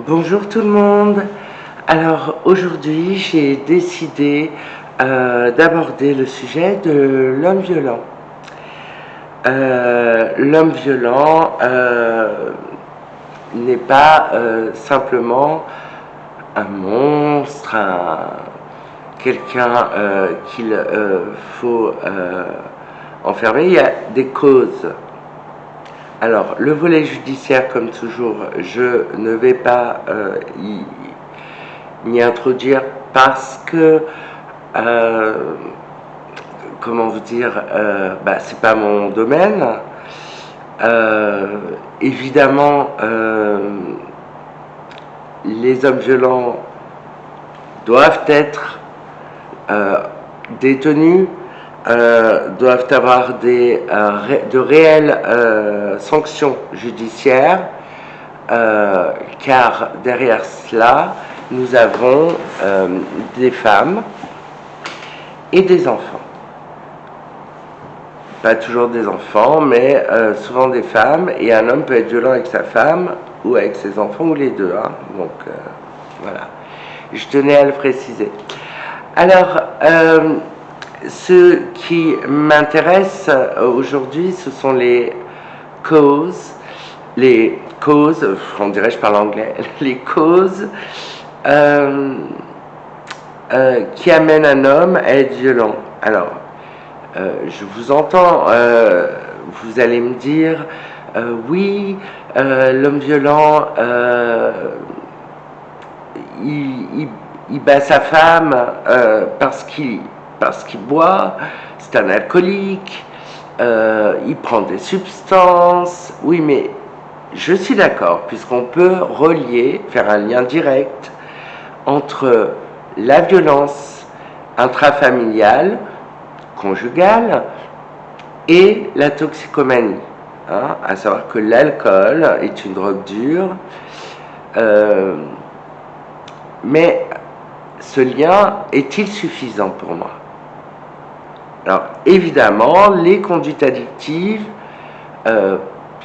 Bonjour tout le monde. Alors aujourd'hui j'ai décidé d'aborder le sujet de l'homme violent. L'homme violent n'est pas simplement un monstre, quelqu'un qu'il faut enfermer. Il y a des causes. Alors, le volet judiciaire, comme toujours, je ne vais pas m'y introduire parce que, comment vous dire, c'est pas mon domaine. Évidemment, les hommes violents doivent être détenus, doivent avoir de réelles sanctions judiciaires, car derrière cela, nous avons des femmes et des enfants. Pas toujours des enfants, mais souvent des femmes, et un homme peut être violent avec sa femme, ou avec ses enfants, ou les deux. Donc, voilà. Je tenais à le préciser. Alors, ce qui m'intéresse aujourd'hui, ce sont les causes, on dirait je parle anglais, les causes qui amènent un homme à être violent. Alors, je vous entends, vous allez me dire, oui, l'homme violent, il bat sa femme parce qu'il boit, c'est un alcoolique, il prend des substances. Oui, mais je suis d'accord, puisqu'on peut faire un lien direct entre la violence intrafamiliale, conjugale, et la toxicomanie. À savoir que l'alcool est une drogue dure, mais ce lien est-il suffisant pour moi? Alors, évidemment, les conduites addictives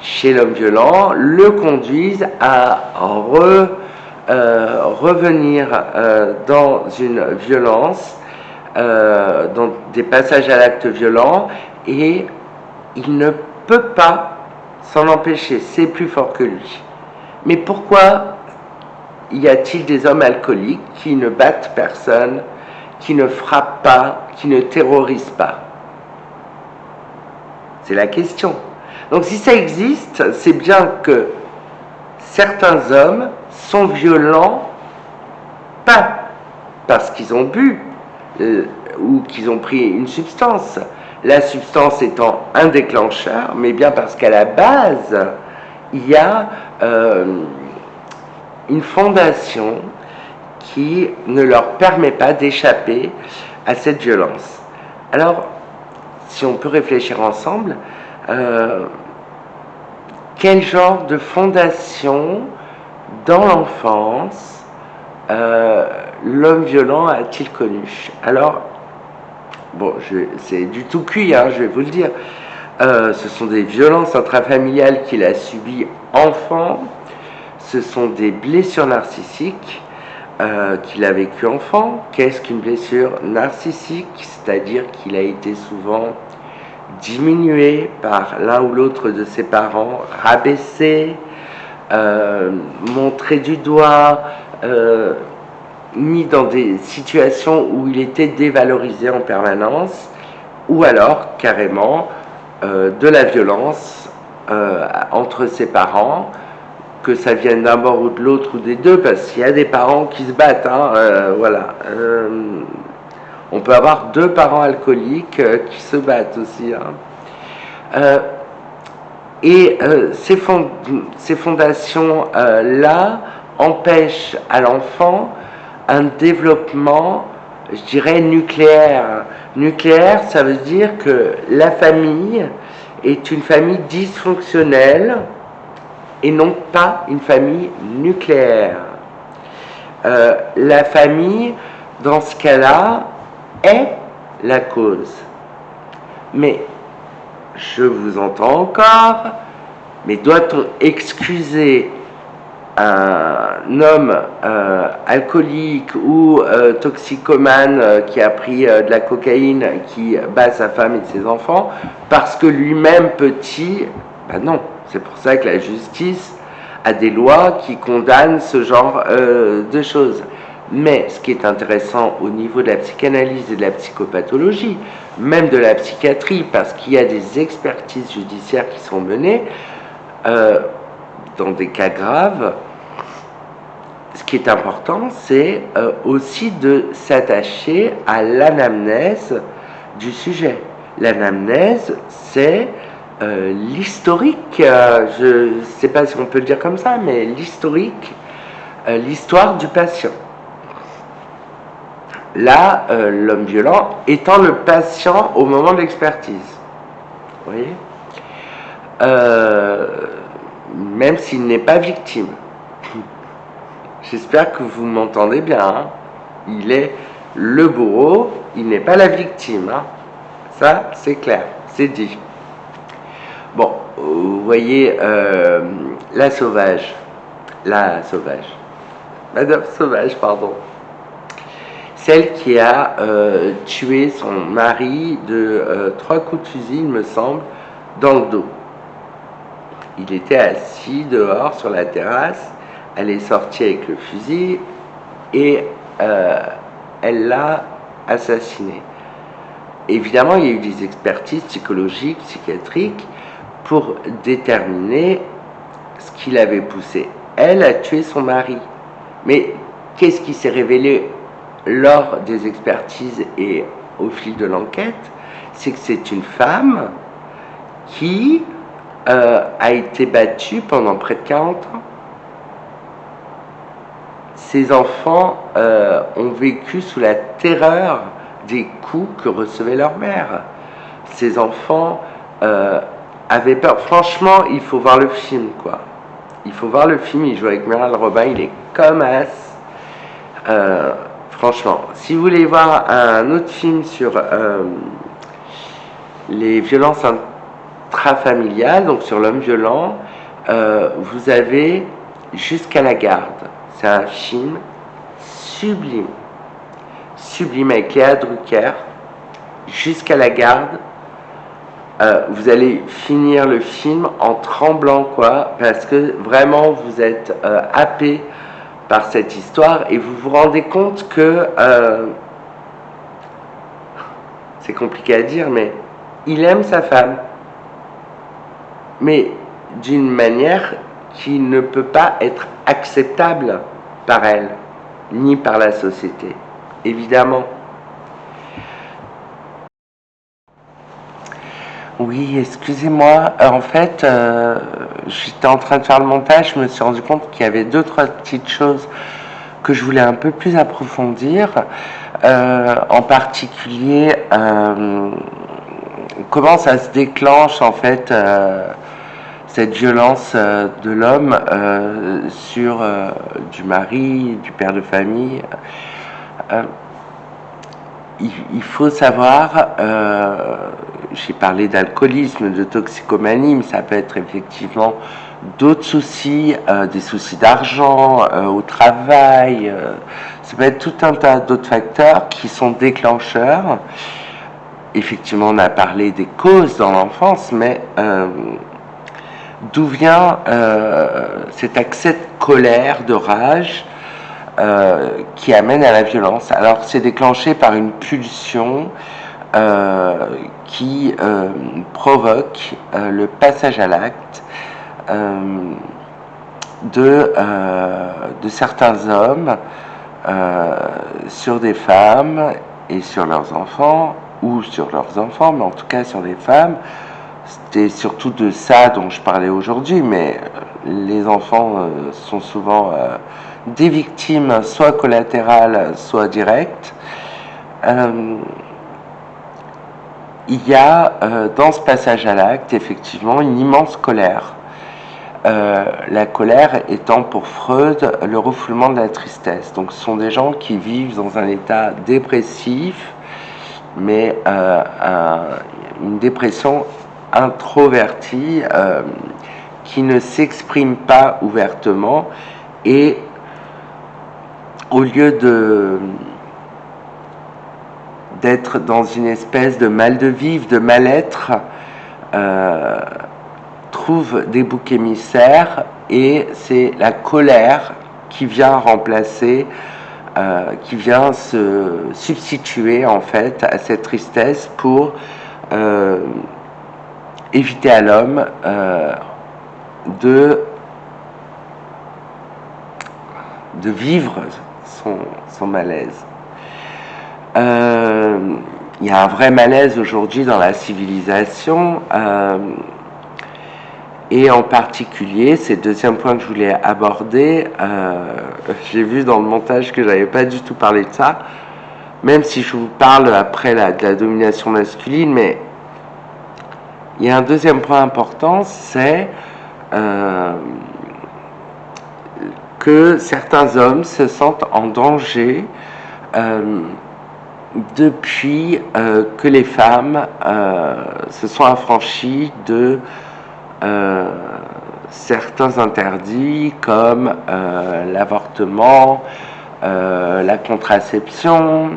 chez l'homme violent le conduisent à revenir dans une violence, dans des passages à l'acte violent, et il ne peut pas s'en empêcher, c'est plus fort que lui. Mais pourquoi y a-t-il des hommes alcooliques qui ne battent personne, qui ne frappent pas, qui ne terrorisent pas? C'est la question. Donc si ça existe, c'est bien que certains hommes sont violents, pas parce qu'ils ont bu ou qu'ils ont pris une substance, la substance étant un déclencheur, mais bien parce qu'à la base, il y a une fondation qui ne leur permet pas d'échapper à cette violence. Alors, si on peut réfléchir ensemble, quel genre de fondation dans l'enfance l'homme violent a-t-il connu? Alors, bon, c'est du tout cuit, je vais vous le dire. Ce sont des violences intrafamiliales qu'il a subies enfant, ce sont des blessures narcissiques qu'il a vécues enfant. Qu'est-ce qu'une blessure narcissique? C'est-à-dire qu'il a été souvent diminué par l'un ou l'autre de ses parents, rabaissé, montré du doigt, mis dans des situations où il était dévalorisé en permanence, ou alors carrément de la violence entre ses parents, que ça vienne d'un bord ou de l'autre ou des deux, parce qu'il y a des parents qui se battent, voilà. On peut avoir deux parents alcooliques qui se battent aussi. Ces fondations-là empêchent à l'enfant un développement, je dirais, nucléaire. Nucléaire, ça veut dire que la famille est une famille dysfonctionnelle et non pas une famille nucléaire. La famille, dans ce cas-là, est la cause. Mais, je vous entends encore, mais doit-on excuser un homme alcoolique ou toxicomane qui a pris de la cocaïne, qui bat sa femme et ses enfants, parce que lui-même petit, ben non, c'est pour ça que la justice a des lois qui condamnent ce genre de choses. Mais ce qui est intéressant au niveau de la psychanalyse et de la psychopathologie, même de la psychiatrie, parce qu'il y a des expertises judiciaires qui sont menées, dans des cas graves, ce qui est important, c'est aussi de s'attacher à l'anamnèse du sujet. L'anamnèse, c'est l'historique, je ne sais pas si on peut le dire comme ça, mais l'historique, l'histoire du patient. Là, l'homme violent étant le patient au moment de l'expertise. Vous voyez, même s'il n'est pas victime. J'espère que vous m'entendez bien. Hein. Il est le bourreau, il n'est pas la victime. Hein. Ça, c'est clair, c'est dit. Bon, vous voyez, la sauvage, Madame Sauvage, pardon, celle qui a tué son mari de 3 coups de fusil, il me semble, dans le dos. Il était assis dehors sur la terrasse, elle est sortie avec le fusil et elle l'a assassiné. Évidemment, il y a eu des expertises psychologiques, psychiatriques, pour déterminer ce qui l'avait poussé. Elle a tué son mari. Mais qu'est-ce qui s'est révélé lors des expertises et au fil de l'enquête? C'est que c'est une femme qui a été battue pendant près de 40 ans. Ces enfants ont vécu sous la terreur des coups que recevait leur mère. Ces enfants avaient peur. Franchement, il faut voir le film, quoi. Il faut voir le film. Il joue avec Méral Robin. Il est comme as. Franchement, si vous voulez voir un autre film sur les violences intrafamiliales, donc sur l'homme violent, vous avez Jusqu'à la garde. C'est un film sublime. Sublime avec Léa Drucker. Jusqu'à la garde. Vous allez finir le film en tremblant, quoi, parce que vraiment vous êtes happé par cette histoire et vous vous rendez compte que c'est compliqué à dire, mais il aime sa femme, mais d'une manière qui ne peut pas être acceptable par elle, ni par la société, évidemment. Oui, excusez-moi. En fait, j'étais en train de faire le montage, je me suis rendu compte qu'il y avait 2-3 petites choses que je voulais un peu plus approfondir. En particulier, comment ça se déclenche en fait cette violence de l'homme sur du mari, du père de famille. Il faut savoir, j'ai parlé d'alcoolisme, de toxicomanie, mais ça peut être effectivement d'autres soucis, des soucis d'argent, au travail, ça peut être tout un tas d'autres facteurs qui sont déclencheurs. Effectivement, on a parlé des causes dans l'enfance, mais d'où vient cet accès de colère, de rage, qui amène à la violence. Alors c'est déclenché par une pulsion qui provoque le passage à l'acte de certains hommes sur des femmes et sur leurs enfants, ou sur leurs enfants, mais en tout cas sur les femmes. C'était surtout de ça dont je parlais aujourd'hui, mais les enfants sont souvent des victimes, soit collatérales, soit directes. Il y a dans ce passage à l'acte, effectivement, une immense colère. La colère étant pour Freud le refoulement de la tristesse. Donc ce sont des gens qui vivent dans un état dépressif, mais une dépression introvertie qui ne s'exprime pas ouvertement, Et au lieu d'être dans une espèce de mal de vivre, de mal-être, trouve des boucs émissaires, et c'est la colère qui vient remplacer, qui vient se substituer en fait à cette tristesse pour éviter à l'homme de vivre son malaise. Il y a un vrai malaise aujourd'hui dans la civilisation, et en particulier, c'est le deuxième point que je voulais aborder. J'ai vu dans le montage que j'avais pas du tout parlé de ça, même si je vous parle après de la domination masculine, mais il y a un deuxième point important, c'est que certains hommes se sentent en danger depuis que les femmes se sont affranchies de certains interdits comme l'avortement, la contraception,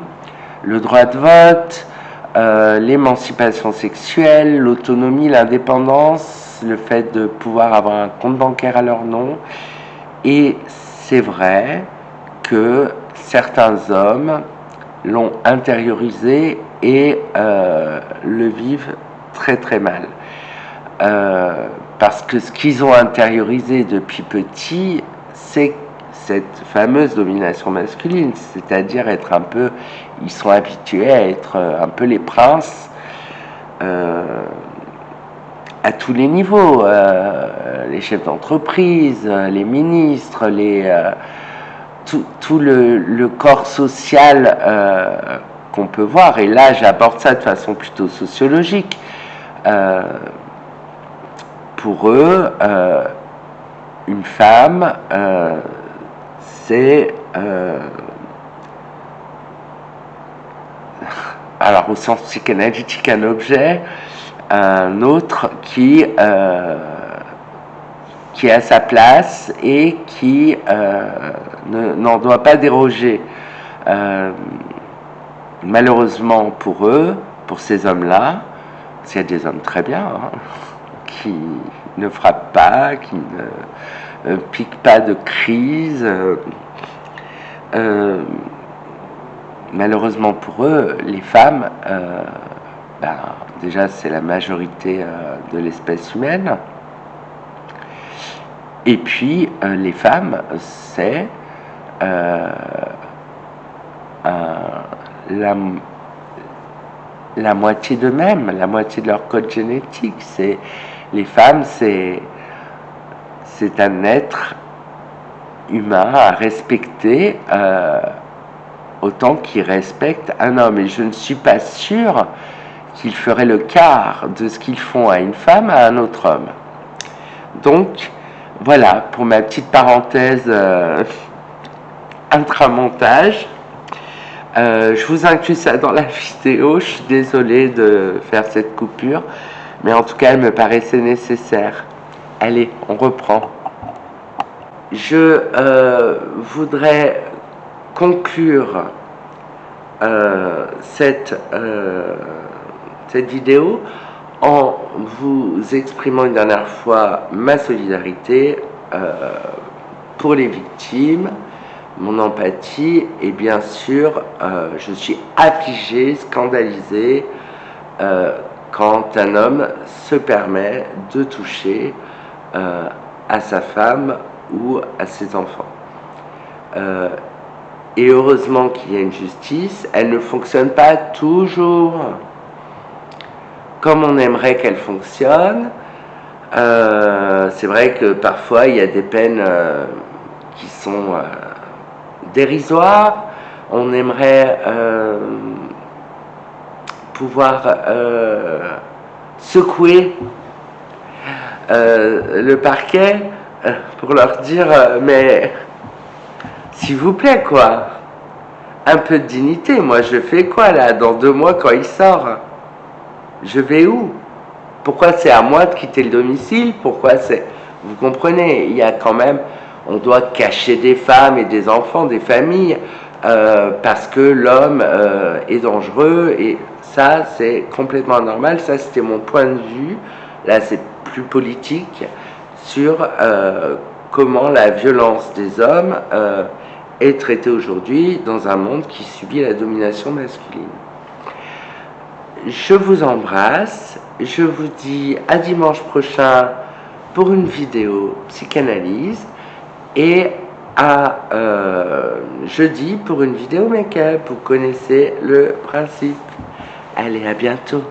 le droit de vote, l'émancipation sexuelle, l'autonomie, l'indépendance, le fait de pouvoir avoir un compte bancaire à leur nom. Et c'est vrai que certains hommes l'ont intériorisé et le vivent très très mal. Parce que ce qu'ils ont intériorisé depuis petit, c'est cette fameuse domination masculine, c'est-à-dire être un peu, ils sont habitués à être un peu les princes à tous les niveaux, les chefs d'entreprise, les ministres, tout le corps social qu'on peut voir. Et là, j'aborde ça de façon plutôt sociologique. Pour eux, une femme, c'est... alors, au sens psychanalytique, un objet, un autre qui a sa place et qui n'en doit pas déroger. Malheureusement pour eux, pour ces hommes-là, il y a des hommes très bien, hein, qui ne frappent pas, qui ne piquent pas de crise. Malheureusement pour eux, les femmes, déjà c'est la majorité de l'espèce humaine. Et puis les femmes, c'est la moitié d'eux-mêmes, la moitié de leur code génétique. Les femmes, c'est un être humain à respecter autant qu'il respecte un homme. Et je ne suis pas sûr qu'ils feraient le quart de ce qu'ils font à une femme à un autre homme. Donc, voilà, pour ma petite parenthèse intramontage. Je vous inclus ça dans la vidéo. Je suis désolée de faire cette coupure, mais en tout cas, elle me paraissait nécessaire. Allez, on reprend. Je voudrais conclure cette vidéo en vous exprimant une dernière fois ma solidarité pour les victimes, mon empathie, et bien sûr je suis affligé, scandalisé quand un homme se permet de toucher à sa femme ou à ses enfants. Et heureusement qu'il y a une justice. Elle ne fonctionne pas toujours comme on aimerait qu'elle fonctionne. C'est vrai que parfois il y a des peines qui sont dérisoires. On aimerait pouvoir secouer le parquet pour leur dire mais s'il vous plaît, quoi, un peu de dignité. Moi je fais quoi là dans 2 mois quand il sort? Je vais où? Pourquoi c'est à moi de quitter le domicile? Pourquoi c'est... Vous comprenez, il y a quand même... on doit cacher des femmes et des enfants, des familles, parce que l'homme est dangereux, et ça c'est complètement anormal. Ça c'était mon point de vue, là c'est plus politique, sur comment la violence des hommes est traitée aujourd'hui dans un monde qui subit la domination masculine. Je vous embrasse, je vous dis à dimanche prochain pour une vidéo psychanalyse, et à jeudi pour une vidéo make-up. Vous connaissez le principe. Allez, à bientôt.